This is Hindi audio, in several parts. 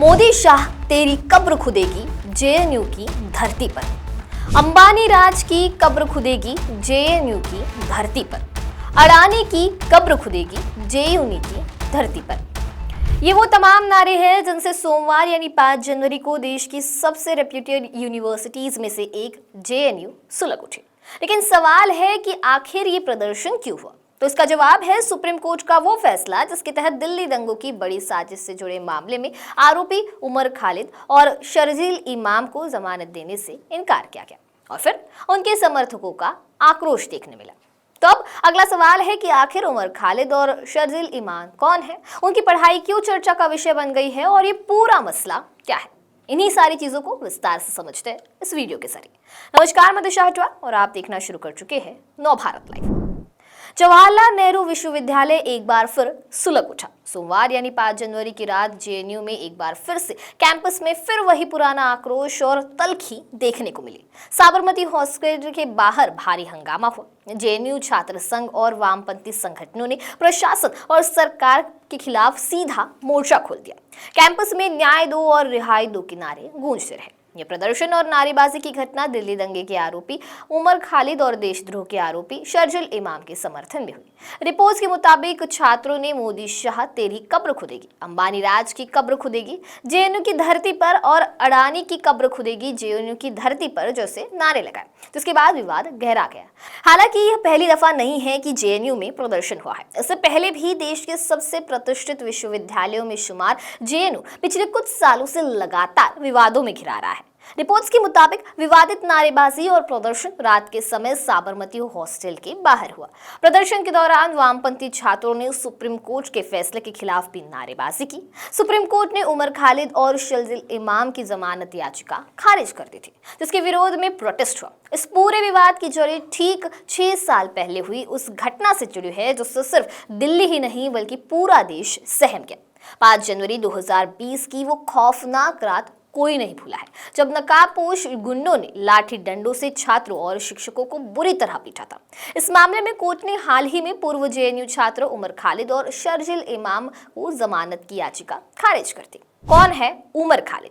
मोदी शाह तेरी कब्र खुदेगी जेएनयू की धरती पर। अंबानी राज की कब्र खुदेगी जेएनयू की धरती पर। अडानी की कब्र खुदेगी जेएनयू की धरती पर। ये वो तमाम नारे हैं जिनसे सोमवार यानी 5 जनवरी को देश की सबसे रेप्यूटेड यूनिवर्सिटीज में से एक जेएनयू सुलग उठी। लेकिन सवाल है कि आखिर ये प्रदर्शन क्यों हुआ? तो इसका जवाब है सुप्रीम कोर्ट का वो फैसला जिसके तहत दिल्ली दंगों की बड़ी साजिश से जुड़े मामले में आरोपी उमर खालिद और शर्जील इमाम को जमानत देने से इनकार किया गया और फिर उनके समर्थकों का आक्रोश देखने मिला। तो अब अगला सवाल है कि आखिर उमर खालिद और शर्जील इमाम कौन है, उनकी पढ़ाई क्यों चर्चा का विषय बन गई है और ये पूरा मसला क्या है? इन्हीं सारी चीजों को विस्तार से समझते हैं इस वीडियो के जरिए। नमस्कार, मैं दिशा हटवा और आप देखना शुरू कर चुके हैं नवभारत लाइव। जवाहरलाल नेहरू विश्वविद्यालय एक बार फिर सुलग उठा। सोमवार यानी 5 जनवरी की रात जेएनयू में एक बार फिर से कैंपस में फिर वही पुराना आक्रोश और तल्खी देखने को मिली। साबरमती हॉस्टल के बाहर भारी हंगामा हुआ। जेएनयू छात्र संघ और वामपंथी संगठनों ने प्रशासन और सरकार के खिलाफ सीधा मोर्चा खोल दिया। कैंपस में न्याय दो और रिहाई दो के नारे गूंजते रहे। ये प्रदर्शन और नारेबाजी की घटना दिल्ली दंगे के आरोपी उमर खालिद और देशद्रोह के आरोपी शर्जील इमाम के समर्थन में हुई। रिपोर्ट्स के मुताबिक छात्रों ने मोदी शाह तेरी कब्र खुदेगी, अंबानी राज की कब्र खुदेगी जेएनयू की धरती पर और अडानी की कब्र खुदेगी जेएनयू की धरती पर जैसे नारे लगाए, जिसके बाद विवाद गहरा गया। हालांकि यह पहली दफा नहीं है कि जेएनयू में प्रदर्शन हुआ है। इससे पहले भी देश के सबसे प्रतिष्ठित विश्वविद्यालयों में शुमार जेएनयू पिछले कुछ सालों से लगातार विवादों में घिरा रहा है। रिपोर्ट्स के मुताबिक विवादित नारेबाजी और प्रदर्शन रात के समय साबरमती हॉस्टल के बाहर हुआ। प्रदर्शन के दौरान वामपंथी छात्रों ने सुप्रीम कोर्ट के फैसले के खिलाफ भी नारेबाजी की। सुप्रीम कोर्ट ने उमर खालिद और शर्जील इमाम की जमानत याचिका खारिज कर दी थी, जिसके विरोध में प्रोटेस्ट हुआ। इस पूरे विवाद की जड़ ठीक 6 साल पहले हुई उस घटना से जुड़ी है जिससे सिर्फ दिल्ली ही नहीं बल्कि पूरा देश सहम गया। 5 जनवरी 2020 की वो खौफनाक रात कोई नहीं भूला है, जब नकाबपोश गुंडों ने लाठी डंडों से छात्रों और शिक्षकों को बुरी तरह पीटा था। इस मामले में कोर्ट ने हाल ही में पूर्व जेएनयू छात्र उमर खालिद और शर्जील इमाम को जमानत की याचिका खारिज कर दी। कौन है उमर खालिद?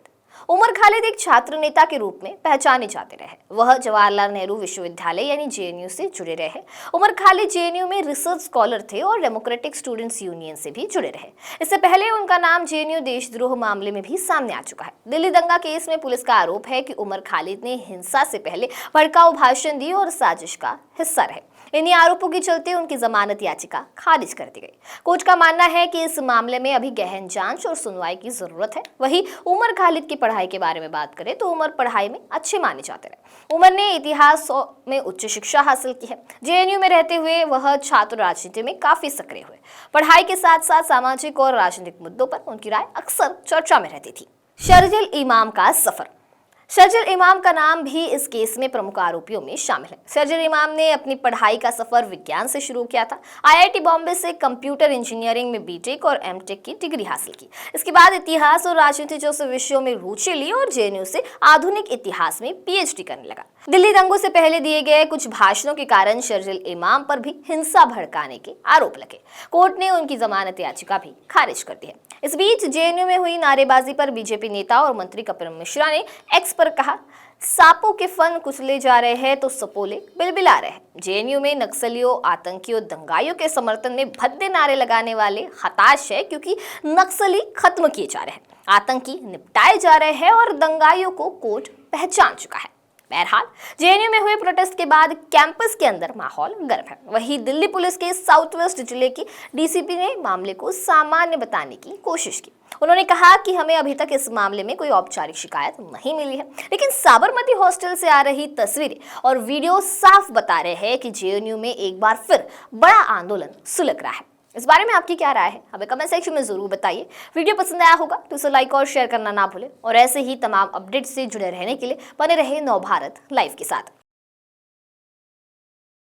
उमर खालिद एक छात्र नेता के रूप में पहचाने जाते रहे। वह जवाहरलाल नेहरू विश्वविद्यालय यानी जेएनयू से जुड़े रहे। उमर खालिद जेएनयू में रिसर्च स्कॉलर थे और डेमोक्रेटिक स्टूडेंट्स यूनियन से भी जुड़े रहे। इससे पहले उनका नाम जेएनयू देशद्रोह मामले में भी सामने आ चुका है। दिल्ली दंगा केस में पुलिस का आरोप है कि उमर खालिद ने हिंसा से पहले भड़काऊ भाषण दिए और साजिश का हिस्सा रहे। इन्हीं आरोपों के चलते उनकी जमानत याचिका खारिज कर दी गई। कोर्ट का मानना है कि इस मामले में अभी गहन जांच और सुनवाई की जरूरत है। वहीं उमर खालिद की पढ़ाई के बारे में बात करें तो उमर पढ़ाई में अच्छे माने जाते रहे। उमर ने इतिहास में उच्च शिक्षा हासिल की है। जेएनयू में रहते हुए वह छात्र राजनीति में काफी सक्रिय हुए। पढ़ाई के साथ साथ सामाजिक और राजनीतिक मुद्दों पर उनकी राय अक्सर चर्चा में रहती थी। शर्जील इमाम का सफर। शर्जील इमाम का नाम भी इस केस में प्रमुख आरोपियों में शामिल है। शर्जील इमाम ने अपनी पढ़ाई का सफर विज्ञान से शुरू किया था। आईआईटी बॉम्बे से कंप्यूटर इंजीनियरिंग में बीटेक और एमटेक की डिग्री हासिल की। इसके बाद इतिहास और राजनीति जैसे विषयों में रुचि ली और जेएनयू से आधुनिक इतिहास में पीएचडी करने लगा। दिल्ली दंगों से पहले दिए गए कुछ भाषणों के कारण शर्जील इमाम पर भी हिंसा भड़काने के आरोप लगे। कोर्ट ने उनकी जमानत याचिका भी खारिज कर दी है। इस बीच जेएनयू में हुई नारेबाजी पर बीजेपी नेता और मंत्री कपिल मिश्रा ने एक्स पर कहा, सांपों के फन कुचले जा रहे हैं तो सपोले बिलबिला रहे हैं। जेएनयू में नक्सलियों, आतंकियों, दंगाइयों के समर्थन में भद्दे नारे लगाने वाले हताश है क्योंकि नक्सली खत्म किए जा रहे हैं, आतंकी निपटाए जा रहे हैं और दंगाइयों को कोर्ट पहचान चुका है। बहरहाल जेएनयू में हुए प्रोटेस्ट के बाद कैंपस के अंदर माहौल गर्म है। वहीं दिल्ली पुलिस के साउथ वेस्ट जिले की डीसीपी ने मामले को सामान्य बताने की कोशिश की। उन्होंने कहा कि हमें अभी तक इस मामले में कोई औपचारिक शिकायत नहीं मिली है, लेकिन साबरमती हॉस्टल से आ रही तस्वीरें और वीडियो साफ बता रहे हैं कि जेएनयू में एक बार फिर बड़ा आंदोलन सुलग रहा है। इस बारे में आपकी क्या राय है, हमें कमेंट सेक्शन में जरूर बताइए। वीडियो पसंद आया होगा तो इसे लाइक और शेयर करना ना भूलें और ऐसे ही तमाम अपडेट से जुड़े रहने के लिए बने रहे नवभारत लाइव के साथ।